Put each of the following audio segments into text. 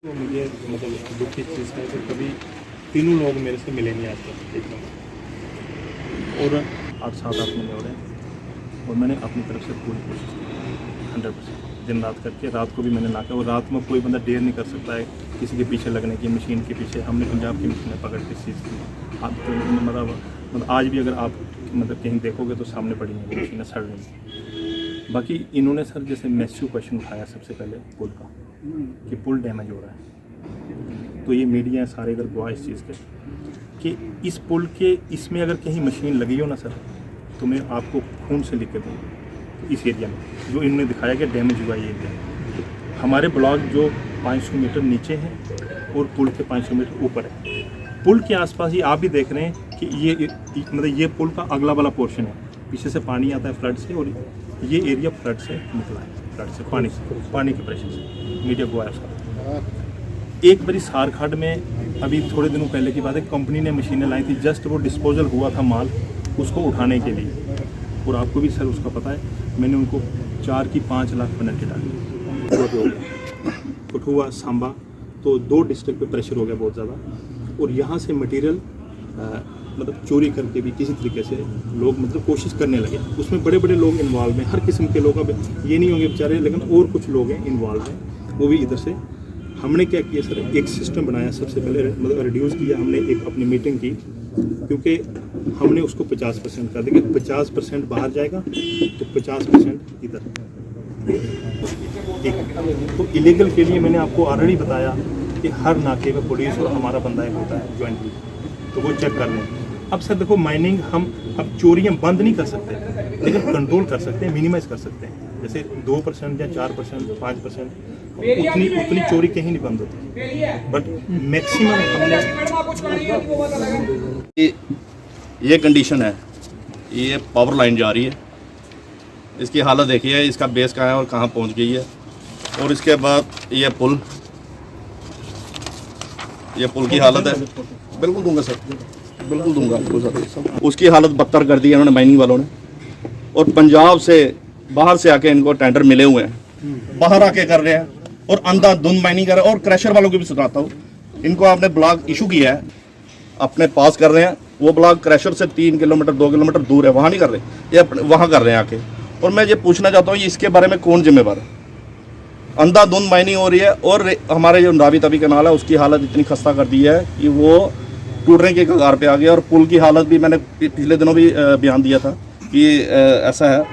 तो मुझे मतलब दुख की चीज़ है कि कभी तीनों लोग मेरे से मिले नहीं आज तक एक नंबर। और 8-7 महीने हो रहे हैं और मैंने अपनी तरफ से पूरी कोशिश की 100% दिन रात करके। रात को भी मैंने ना किया और रात में कोई बंदा डेयर नहीं कर सकता है किसी के पीछे लगने की, मशीन के पीछे। हमने पंजाब की मशीनें पकड़ के चीज़ की। आप तो मतलब आज भी अगर आप मतलब कहीं देखोगे तो सामने पड़ी हैं मशीनें सड़ रही। बाकी इन्होंने सर जैसे मैस्यू क्वेश्चन उठाया सबसे पहले पुल का कि पुल डैमेज हो रहा है, तो ये मीडिया सारे अगर गवाह इस चीज़ के कि इस पुल के इसमें अगर कहीं मशीन लगी हो ना सर तो मैं आपको खून से लिख के दूँगा। इस एरिया में जो इन्होंने दिखाया कि डैमेज हुआ ये एरिया, हमारे ब्लॉक जो 500 मीटर नीचे है और पुल के 500 मीटर ऊपर है। पुल के आसपास ही आप भी देख रहे हैं कि ये मतलब ये पुल का अगला वाला पोर्शन है, पीछे से पानी आता है फ्लड से और ये एरिया फ्लड से निकला है, फ्लड से पानी के प्रेशर से। मीडिया को आया उसका। एक बारी सारखाड़ में अभी थोड़े दिनों पहले की बात है, कंपनी ने मशीनें लाई थी, जस्ट वो डिस्पोजल हुआ था माल उसको उठाने के लिए, और आपको भी सर उसका पता है मैंने उनको 4 की 5 लाख पेनल्टी डाली। कठुआ सांबा तो 2 डिस्ट्रिक्ट पे प्रेशर हो गया बहुत ज़्यादा, और यहाँ से मटेरियल मतलब चोरी करके भी किसी तरीके से लोग मतलब कोशिश करने लगे। उसमें बड़े बड़े लोग इन्वॉल्व हैं, हर किस्म के लोग। अब ये नहीं होंगे बेचारे, लेकिन और कुछ लोग हैं इन्वॉल्व हैं, वो भी इधर से। हमने क्या किया सर, एक सिस्टम बनाया सबसे पहले, मतलब रिड्यूस किया हमने एक अपनी मीटिंग की, क्योंकि हमने उसको 50% कर दिया। 50% बाहर जाएगा तो 50% इधर। तो इलीगल के लिए मैंने आपको ऑलरेडी बताया कि हर नाके पे पुलिस और हमारा बंदा एक होता है ज्वाइंटली, तो वो चेक कर लें। अब सर देखो माइनिंग हम अब चोरियां बंद नहीं कर सकते, लेकिन कंट्रोल कर सकते हैं, मिनिमाइज कर सकते हैं। जैसे 2% या 4%, 5% उतनी चोरी कहीं नहीं बंद होती, बट मैक्सिमम हमने। ये कंडीशन है, ये पावर लाइन जा रही है, इसकी हालत देखिए, इसका बेस कहाँ है और कहाँ पहुंच गई है। और इसके बाद ये पुल की हालत है, बिल्कुल दूंगा सर, बिल्कुल दूंगा। उसकी हालत बदतर कर दी है उन्होंने माइनिंग वालों ने। और पंजाब से बाहर से आके इनको टेंडर मिले हुए हैं, बाहर आके कर रहे हैं और अंधाधुंध माइनिंग कर रहे हैं। और क्रशर वालों की भी सुनाता हूँ, इनको आपने ब्लॉक इशू किया है, अपने पास कर रहे हैं। वो ब्लॉक क्रशर से 3 किलोमीटर 2 किलोमीटर दूर है, वहाँ नहीं कर रहे, ये वहाँ कर रहे हैं आके। और मैं ये पूछना चाहता हूँ इसके बारे में कौन जिम्मेवार है? अंधाधुंध माइनिंग हो रही है। और हमारे जो रावी तवी कैनाल है उसकी हालत इतनी खस्ता कर दी है कि वो टूटने के कगार पे आ गया। और पुल की हालत भी मैंने पिछले दिनों भी बयान दिया था कि ऐसा है।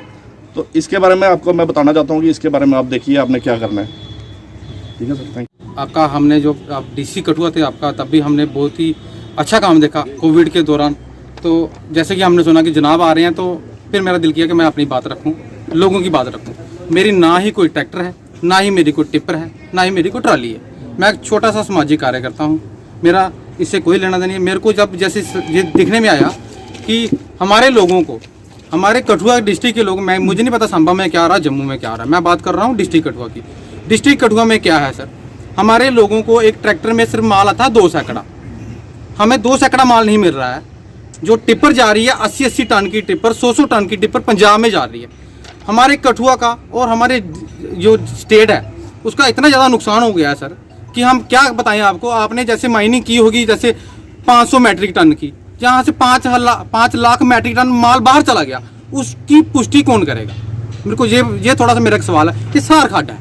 तो इसके बारे में आपको मैं बताना चाहता हूँ कि इसके बारे में आप देखिए आपने क्या करना है। ठीक है सर, थैंक यू। आपका हमने जो आप डीसी कठुआ थे आपका, तब भी हमने बहुत ही अच्छा काम देखा कोविड के दौरान। तो जैसे कि हमने सुना कि जनाब आ रहे हैं, तो फिर मेरा दिल किया कि मैं अपनी बात रखूं, लोगों की बात रखूं। मेरी ना ही कोई ट्रैक्टर है, ना ही मेरी कोई टिप्पर है, ना ही मेरी कोई ट्राली है। मैं एक छोटा सा सामाजिक कार्य करता हूँ, मेरा इससे कोई लेना देना नहीं है। मेरे को जब जैसे ये दिखने में आया कि हमारे लोगों को, हमारे कठुआ डिस्ट्रिक्ट के लोग, मुझे नहीं पता सांबा में क्या आ रहा, जम्मू में क्या आ रहा है, मैं बात कर रहा हूँ डिस्ट्रिक्ट कठुआ की। डिस्ट्रिक्ट कठुआ में क्या है सर, हमारे लोगों को एक ट्रैक्टर में सिर्फ माल आता है 2 सैकड़ा, हमें 2 सैकड़ा माल नहीं मिल रहा है। जो टिप्पर जा रही है 80-80 टन की टिप्पर, 100-100 टन की टिप्पर पंजाब में जा रही है। हमारे कठुआ का और हमारे जो स्टेट है उसका इतना ज़्यादा नुकसान हो गया है सर कि हम क्या बताएं आपको। आपने जैसे माइनिंग की होगी जैसे 500 मैट्रिक टन की, जहाँ से 5 लाख मैट्रिक टन माल बाहर चला गया, उसकी पुष्टि कौन करेगा? मेरे को ये थोड़ा सा मेरा एक सवाल है कि सारखाड़ है,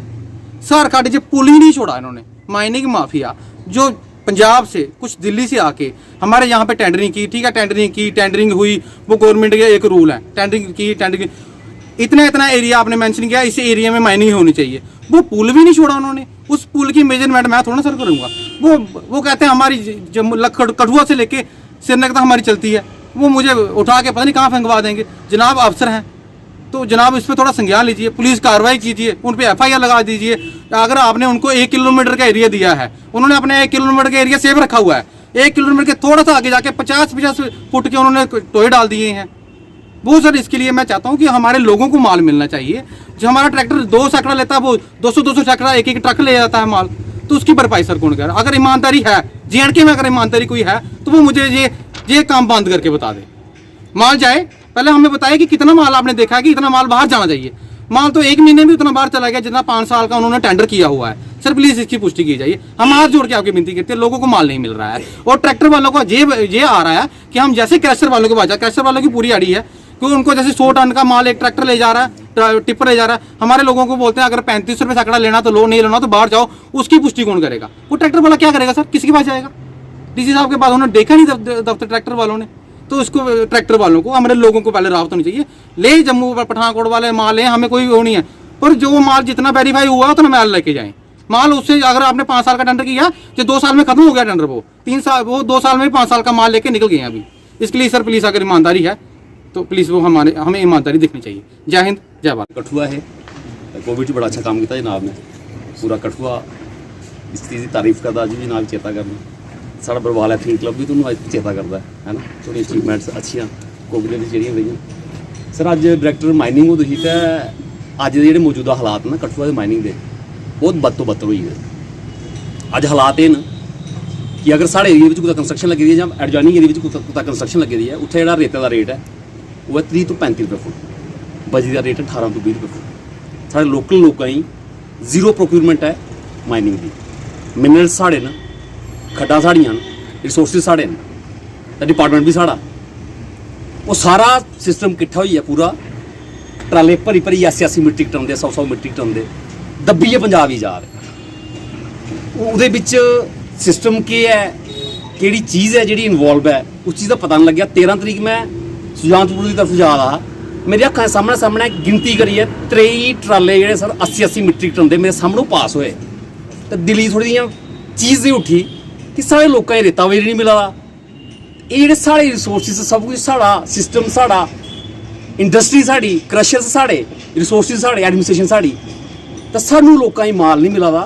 सारखाड़ जो पुल ही नहीं छोड़ा इन्होंने। माइनिंग माफिया जो पंजाब से कुछ दिल्ली से आके हमारे यहाँ पे टेंडरिंग की, ठीक है, टेंडरिंग हुई, वो गवर्नमेंट का एक रूल है, टेंडरिंग इतना एरिया आपने मेंशन किया, इस एरिया में माइनिंग होनी चाहिए। वो पुल भी नहीं छोड़ा उन्होंने। उस पुल की मेजरमेंट मैं थोड़ा सर करूँगा। वो कहते हैं हमारी कठुआ से लेके श्रीनगर तक हमारी चलती है, वो मुझे उठा के पता नहीं कहाँ फेंकवा देंगे। जनाब अफसर हैं तो जनाब इस पर थोड़ा संज्ञान लीजिए, पुलिस कार्रवाई कीजिए, उन पर FIR लगा दीजिए। अगर आपने उनको 1 किलोमीटर का एरिया दिया है, उन्होंने अपने 1 किलोमीटर का एरिया सेव रखा हुआ है, 1 किलोमीटर के थोड़ा सा आगे जाके 50-50 फुट के उन्होंने टोए डाल दिए हैं। वो सर इसके लिए मैं चाहता हूँ कि हमारे लोगों को माल मिलना चाहिए। जो हमारा ट्रैक्टर 2 सैकड़ा लेता है, वो 200-200 सैकड़ा एक ट्रक ले जाता है माल, तो उसकी भरपाई सर कौन करे? अगर ईमानदारी है, JNK में अगर ईमानदारी कोई है तो वो मुझे ये काम बंद करके बता दे। माल जाए, पहले हमें बताइए कि कितना माल आपने देखा है कि इतना माल बाहर जाना चाहिए। माल तो 1 महीने में उतना बाहर चला गया जितना 5 साल का उन्होंने टेंडर किया हुआ है। सर प्लीज इसकी पुष्टि की जाइए। हम हाथ जोड़ के आपकी विनती करते हैं, लोगों को माल नहीं मिल रहा है और ट्रैक्टर वालों को ये आ रहा है कि हम जैसे क्रशर वालों के पास, क्रशर वालों की पूरी आड़ी है क्योंकि उनको जैसे 100 टन का माल एक ट्रैक्टर ले जा रहा है, टिप्पर ले जा रहा है। हमारे लोगों को बोलते हैं अगर 35 रुपये सैकड़ा लेना तो लो, नहीं लेना तो बाहर जाओ। उसकी पुष्टि कौन करेगा? वो ट्रैक्टर वाला क्या करेगा सर? किसके पास जाएगा? डीसी साहब के पास उन्होंने देखा नहीं दफ्तर ट्रैक्टर वालों ने। तो इसको ट्रैक्टर वालों को, हमारे लोगों को पहले राहत होनी चाहिए। ले जम्मू पठानकोट वाले माल है, हमें कोई वो नहीं है, पर जो माल जितना वेरीफाई हुआ उतना माल लेके जाएं। माल उससे अगर आपने 5 साल का टेंडर किया जो 2 साल में खत्म हो गया टेंडर, वो 3 साल, वो 2 साल में 5 साल का माल लेके निकल गए हैं अभी। इसके लिए सर प्लीज अगर ईमानदारी है तो प्लीज वो हमें ईमानदारी दिखनी चाहिए। जय हिंद, जय भारत। कठुआ है कोविड बड़ा अच्छा काम किया जनाब ने, पूरा कठुआ इस चीज़ की तारीफ करता। अज भी जनाब चेता करना, साढ़ा बरवाल एथलीट क्लब भी तुहानूं अज चेता करता है ना। थोड़ी अचीवमेंट्स अच्छियां कोविड दी जेहड़ियां रही सर। अज डायरैक्टर माइनिंग हो तुसीं ते अज दे जेहड़े मौजूदा हालात ना कठुआ दे माइनिंग दे बहुत बद तो बदतर होई गए। अज हालात ये न कि अगर साढ़े एरिया में कुछ कंस्ट्रक्शन लगी दी है जां एडजॉइनिंग एरिया में कुछ कंस्ट्रक्शन लगी दी है, उत्थे जेहड़ा रेते का रेट है वो है 30 तो 35 रुपये फुट, बजरी का रेट है 18 तो 20 रुपये फुट। साढ़े लोकल लोगों ही जीरो प्रोक्यूरमेंट है माइनिंग की। मिनरल्स साढ़े न, खड्डां साड़ियां न, रिसोर्सिस साढ़े न, ते डिपार्टमेंट भी साढ़ा। वो सारा सिस्टम किट्ठा होइया पूरा ट्राले भरी भरी 80 मीट्रिक टन दे 100 मीट्रिक टन दे दब्बिए पंजाब ही जा रहे। उहदे विच सिस्टम केह् है, केड़ी चीज़ है जिहड़ी इन्वॉल्व है, उस चीज़ का पता नहीं लग्या। 13 तरीक मैं सुजानपुर की तरफ जा रहा, मेरी अक्खां सामने सामने गिनती करिए 23 ट्राले जेहड़े सर 80 मीट्रिक टन दे मेरे सामने पास होए। तो दिली थोड़ी जियां चीज़ उठी कि साढ़े लोगों रेता वेरी नहीं मिला। ये जेहड़े साढ़े रिसोर्सिस सब कुछ साढ़ा, सिस्टम साढ़ा, इंडस्ट्री साढ़ी, क्रशर्स साढ़े, रिसोर्सिस साढ़े, एडमिनिस्ट्रेशन साढ़ी, तो सानू लोगों माल नहीं मिला दा।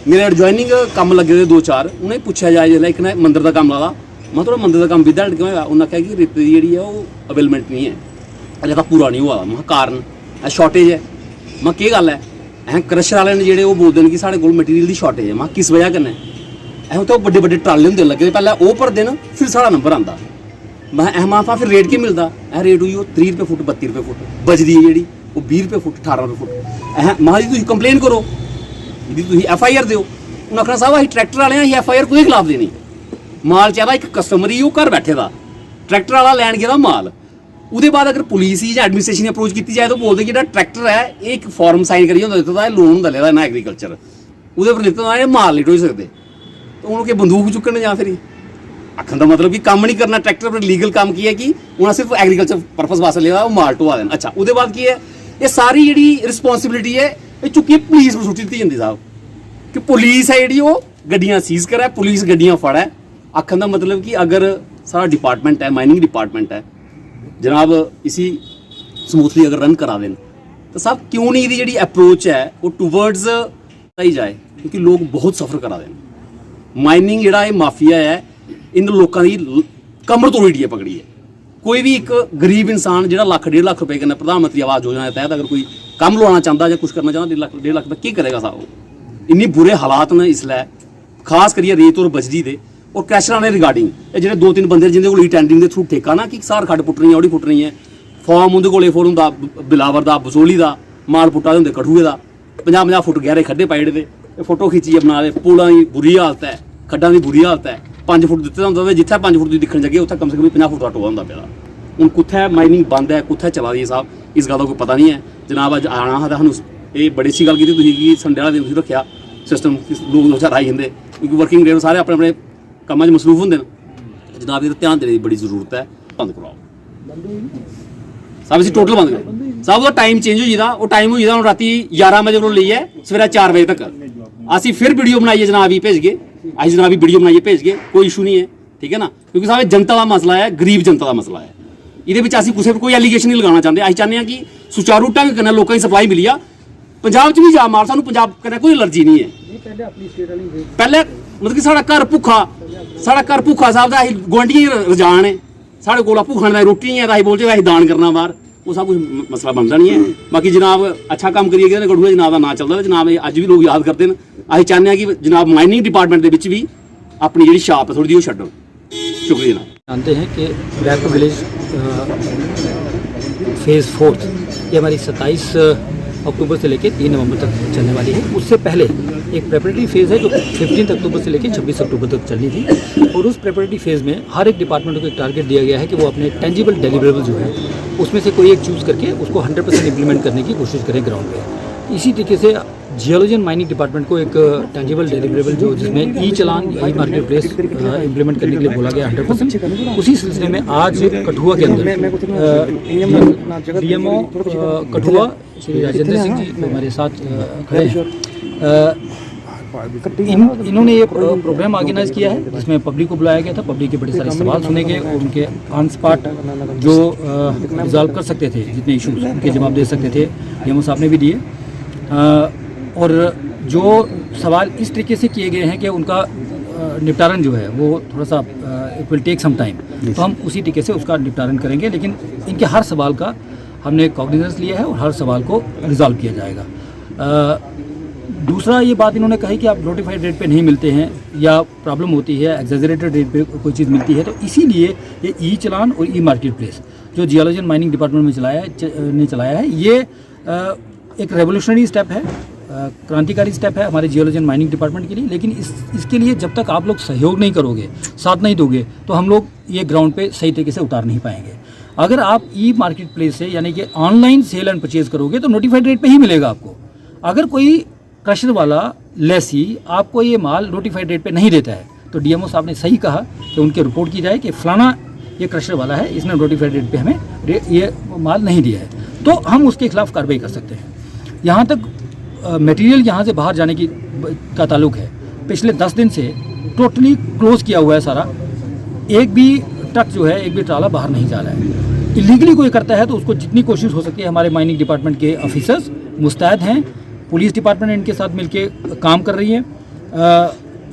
मेरे एडजॉइनिंग कम लगे दे 2-4, उन्हें पूछा जाए जिसलै एक ने मंदिर का कम ला, मैं थोड़ा मंदिर का कम विद हैंड क्यों होया? उन्हें आख्या कि रेते की जी वो अवेलमेंट नहीं है, अजे तक पूरा नहीं हुआ। मैं कारण शार्टेज है। मैं केह् गल है? अं क्रशर वाले ने जेह्ड़े वो बोलते हैं कि साढ़े कोल मटीरियल की शार्टेज है। मैं किस वजह कन्नै? अं तो बड़े बड़े ट्राले होंदे लगे, पहले वो भरदे न फिर साढ़ा नंबर आंदा। मैं फिर रेट केह् मिलदा? रेट होई 30 रुपये फुट, 32 रुपये फुट। बजरी है जी वो 20 रुपये फुट, 18 रुपये फुट। मैं जी तुसीं कंप्लेन करो, जी तुसीं FIR दिओ। उन्हें आखना साहब असीं ट्रैक्टर वाले असीं FIR कोई खिलाफ देनी। माल चाहिदा एक कस्टमर ही, वो घर बैठे दा, ट्रैक्टर वाला लैन गेदा माल। उसके बाद अगर पुलिस ही या एडमिनिस्ट्रेशन ने अप्रोच की जाए तो बोलते कि ट्रैक्टर है एक फॉर्म साइन करिए होंदा दित्ता दा, लोन होंदा लेदा ना एग्रीकल्चर, उसदे पर दित्ता दा एह् माल नहीं ढोई सकदे। तो उन्होंने बंदूक चुकने जां फिर आखन का मतलब कि काम नहीं करना। ट्रैक्टर पर लीगल काम की है कि उन्हें सिर्फ एग्रीकल्चर पर्पज वास्ते लेदा, वो माल ढोआ देना। अच्छा, उसके बाद की है, ये सारी जी रिस्पोंसिबिलिटी है ये चुक्किए पुलिस पर सुट्टी दित्ती जांदी साहब, कि पुलिस है जी वो गड्डियां सीज करे, पुलिस गड्डियां फड़े। आखन का मतलब कि अगर सारा डिपार्टमेंट है, माइनिंग डिपार्टमेंट है जनाब, इसी स्मूथली अगर रन करा दें तो साहब क्यों नहीं जी अप्रोच है वो टूवर्ड्स ही जाए, क्योंकि लोग बहुत सफ़र करा दें। माइनिंग जेहड़ा ये माफिया है इन लोगों की कमर तोड़ी है पकड़ी है। कोई भी एक गरीब इंसान जो 1-1.5 लाख रुपए कन्नै प्रधानमंत्री आवास योजना के तहत अगर कोई काम लवाना चाहता या कुछ करना चाहता 1.5 लाख रुपये की करेगा साहब? इन्नी बुरे हालात ने इसलै, खास करिए रेत और बजरी दे और क्रैशरां ने रिगार्डिंग ये जो 2-3 बंदे जिंदे कोल टेंडरिंग के थ्रू ठेका ना कि सार खड्ड पुट्टनी है, ओड़ी पुट्टनी है, फॉर्म उंदे कोल A4 हुंदा, बिलावर का, बसोली का, माल पुट्टा दे हुंदे कठुए का, 50-50 फुट गहरे खड्डे पाई ओड़े, फोटो खिच्चिए बना दे। पुलां की बुरी हालत है, खड्डां की बुरी हालत है। 5 फुट दित्ते दा हुंदा, जित्थे 5 फुट दी दिक्खण जगे उत्थे कम से कम 50 फुट का टोआ हुंदा पिया। हुण कुत्थै माइनिंग बंद है, कुत्थै चला दी है साहब, इस गल का कोई पता नहीं है जनाब। अज आना हा सानूं ये बड़ी अच्छी गल कीती तुसीं कि संडे वाला दिन तुसीं रखिया सिस्टम, लोग 2-4 आई जंदे क्योंकि वर्किंग डे सारे अपने अपने कामां 'च मसरूफ होंदे न। जनाब ये ध्यान देने की बड़ी जरूरत है। बंद कराओ साहब, इसी टोटल बंद करो साहब। ओह्दा टाइम चेंज होई गेदा, वो टाइम होई गेदा हुण राती 11 बजे कोलों लेइयै सवेरे 4 बजे तक। असीं फिर वीडियो बनाइए जनाब ही भेजगे, असीं जनाब ही वीडियो बनाइए भेजगे, कोई इशू नहीं है, ठीक है ना। क्योंकि साहब जनता का मसला है, गरीब जनता का मसला है। ये असीं कुसै पर कोई एलीगेशन नहीं लगाना चाहते। असीं चाहते हैं कि सुचारू ढंग कन्नै लोकां दी सप्लाई मिली आ। पंजाब च भी जा मार, सानूं पंजाब कन्नै कोई एलर्जी नहीं है। पहले मतलब कि साढ़ा घर भुखा साहब दा गुआंढियें रजान है, साढ़े कोल भुखण दा रोटी नहीं है, असीं बोलदे असीं दान करना बाहर, वो सब कुछ मसला बनता नहीं है। बाकी जनाब अच्छा काम करिए कि गढ़ुआ जनाब का नाम चलता है, जनाब अज भी लोग याद करते हैं। असीं चाहते हैं कि जनाब माइनिंग डिपार्टमेंट के विच भी अपनी जी छाप है थोड़ी जी छड्डो। शुक्रिया जनाब। जानते हैं कि बैक विलेज फेज़ 4 ये हमारी 27 अक्टूबर से लेकर 3 नवंबर तक चलने वाली है। उससे पहले एक प्रेपरेटरी फेज़ है जो 15 अक्टूबर से लेकर 26 अक्टूबर तक चलनी थी, और उस प्रेपरेटरी फेज़ में हर एक डिपार्टमेंट को एक टारगेट दिया गया है कि वो अपने टेंजिबल डिलीवरेबल जो है उसमें से कोई एक चूज़ करके उसको 100% इम्प्लीमेंट करने की कोशिश करें ग्राउंड पे। इसी तरीके से जियोलॉजी एंड माइनिंग डिपार्टमेंट को एक टेंजिबल डिलीवरेबल जो जिसमें ई चालान या ई मार्केट प्लेस इम्प्लीमेंट करने के लिए बोला गया 100%। उसी सिलसिले में आज कठुआ के अंदर डीएमओ कठुआ श्री राजेंद्र सिंह जी हमारे साथ खड़े हैं। इन्होंने ये प्रोग्राम ऑर्गेनाइज किया है जिसमें पब्लिक को बुलाया गया था। पब्लिक के बड़े सारे सवाल सुने गए और उनके ऑन स्पॉट जो रिजॉल्व कर सकते थे, जितने इशूज़ उनके जवाब दे सकते थे, डीएमओ साहब ने भी दिए। और जो सवाल इस तरीके से किए गए हैं कि उनका निपटारण जो है वो थोड़ा सा it will take some time, तो हम उसी तरीके से उसका निपटारण करेंगे। लेकिन इनके हर सवाल का हमने कॉग्निजेंस लिया है और हर सवाल को रिजॉल्व किया जाएगा। दूसरा ये बात इन्होंने कही कि आप नोटिफाइड रेट पे नहीं मिलते हैं या प्रॉब्लम होती है, एग्जेजरेटेड रेट पे कोई चीज़ मिलती है, तो इसीलिए ये ई चालान और ई मार्केट प्लेस जो जियोलॉजी एंड माइनिंग डिपार्टमेंट में चलाया है ये एक रेवोल्यूशनरी स्टेप है, क्रांतिकारी स्टेप है हमारे जियोलॉजी एंड माइनिंग डिपार्टमेंट के लिए। लेकिन इसके लिए जब तक आप लोग सहयोग नहीं करोगे, साथ नहीं दोगे, तो हम लोग ये ग्राउंड पे सही तरीके से उतार नहीं पाएंगे। अगर आप ई मार्केट प्लेस से यानी कि ऑनलाइन सेल एंड परचेज करोगे तो नोटिफाइड रेट पे ही मिलेगा आपको। अगर कोई क्रशर वाला लेसी आपको ये माल नोटिफाइड रेट पे नहीं देता है तो डीएमओ साहब ने सही कहा कि उनकी रिपोर्ट की जाए कि फलाना ये क्रशर वाला है, इसने नोटिफाइड रेट पे हमें ये माल नहीं दिया है, तो हम उसके खिलाफ कार्रवाई कर सकते हैं। यहाँ तक मटेरियल यहाँ से बाहर जाने का ताल्लुक है, पिछले 10 दिन से टोटली क्लोज किया हुआ है सारा। एक भी ट्रक जो है, एक भी ट्राला बाहर नहीं जा रहा है। इलीगली कोई करता है तो उसको जितनी कोशिश हो सके हमारे माइनिंग डिपार्टमेंट के ऑफिसर्स मुस्तैद हैं, पुलिस डिपार्टमेंट इनके साथ मिलके काम कर रही है।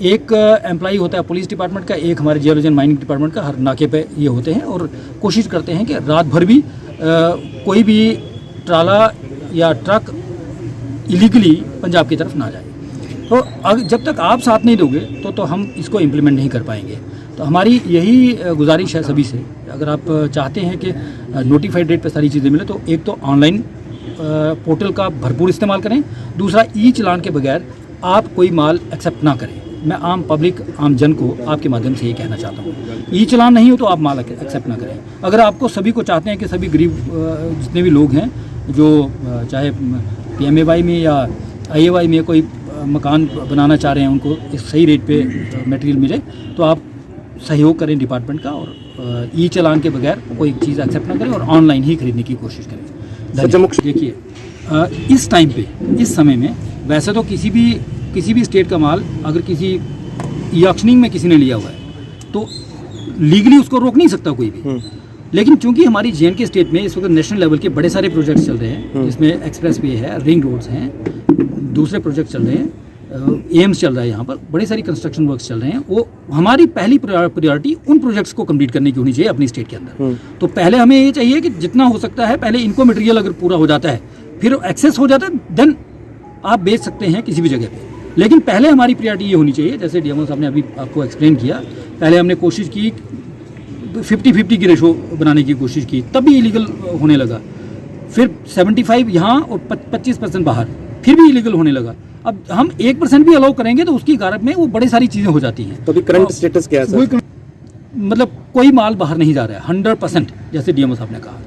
एक एम्प्लॉई होता है पुलिस डिपार्टमेंट का, एक हमारे जियोलॉजी एंड माइनिंग डिपार्टमेंट का, हर नाके पे ये होते हैं और कोशिश करते हैं कि रात भर भी कोई भी ट्राला या ट्रक इलीगली पंजाब की तरफ ना जाए। तो जब तक आप साथ नहीं दोगे तो हम इसको इम्प्लीमेंट नहीं कर पाएंगे। तो हमारी यही गुजारिश है सभी से, अगर आप चाहते हैं कि नोटिफाइड रेट पे सारी चीज़ें मिले तो एक तो ऑनलाइन पोर्टल का भरपूर इस्तेमाल करें, दूसरा ई चालान के बगैर आप कोई माल एक्सेप्ट ना करें। मैं आम पब्लिक, आम जन को आपके माध्यम से ये कहना चाहता हूँ, ई चालान नहीं हो तो आप माल एक्सेप्ट ना करें। अगर आपको सभी को चाहते हैं कि सभी गरीब जितने भी लोग हैं जो चाहे PMAY में या IAY में कोई मकान बनाना चाह रहे हैं, उनको इस सही रेट पे मटेरियल मिले, तो आप सहयोग करें डिपार्टमेंट का और ई चालान के बगैर कोई चीज़ एक्सेप्ट ना करें और ऑनलाइन ही खरीदने की कोशिश करें। देखिए इस टाइम पे, इस समय में वैसे तो किसी भी स्टेट का माल अगर किसी ई ऑक्शनिंग में किसी ने लिया हुआ है तो लीगली उसको रोक नहीं सकता कोई भी। लेकिन चूंकि हमारी JNK स्टेट में इस वक्त नेशनल लेवल के बड़े सारे प्रोजेक्ट्स चल रहे हैं, जिसमें एक्सप्रेस वे है, रिंग रोड्स हैं, दूसरे प्रोजेक्ट चल रहे हैं, एम्स चल रहा है, यहाँ पर बड़े सारी कंस्ट्रक्शन वर्क्स चल रहे हैं, वो हमारी पहली प्रायोरिटी उन प्रोजेक्ट्स को कंप्लीट करने की होनी चाहिए अपनी स्टेट के अंदर। तो पहले हमें ये चाहिए कि जितना हो सकता है पहले इनको मटेरियल अगर पूरा हो जाता है, फिर एक्सेस हो जाता है, देन आप बेच सकते हैं किसी भी जगह पे। लेकिन पहले हमारी प्रायोरिटी ये होनी चाहिए, जैसे डीएमओ साहब ने अभी आपको एक्सप्लेन किया, पहले हमने कोशिश की 50-50 की रेशो बनाने की कोशिश की, तभी इलीगल होने लगा। फिर 75 यहाँ और 25% बाहर, फिर भी इलीगल होने लगा। अब हम 1% भी अलाउ करेंगे तो उसकी कारक में वो बड़ी सारी चीज़ें हो जाती हैं। तो अभी करंट स्टेटस क्या है सर? मतलब कोई माल बाहर नहीं जा रहा है 100%, जैसे डीएमओ साहब ने कहा।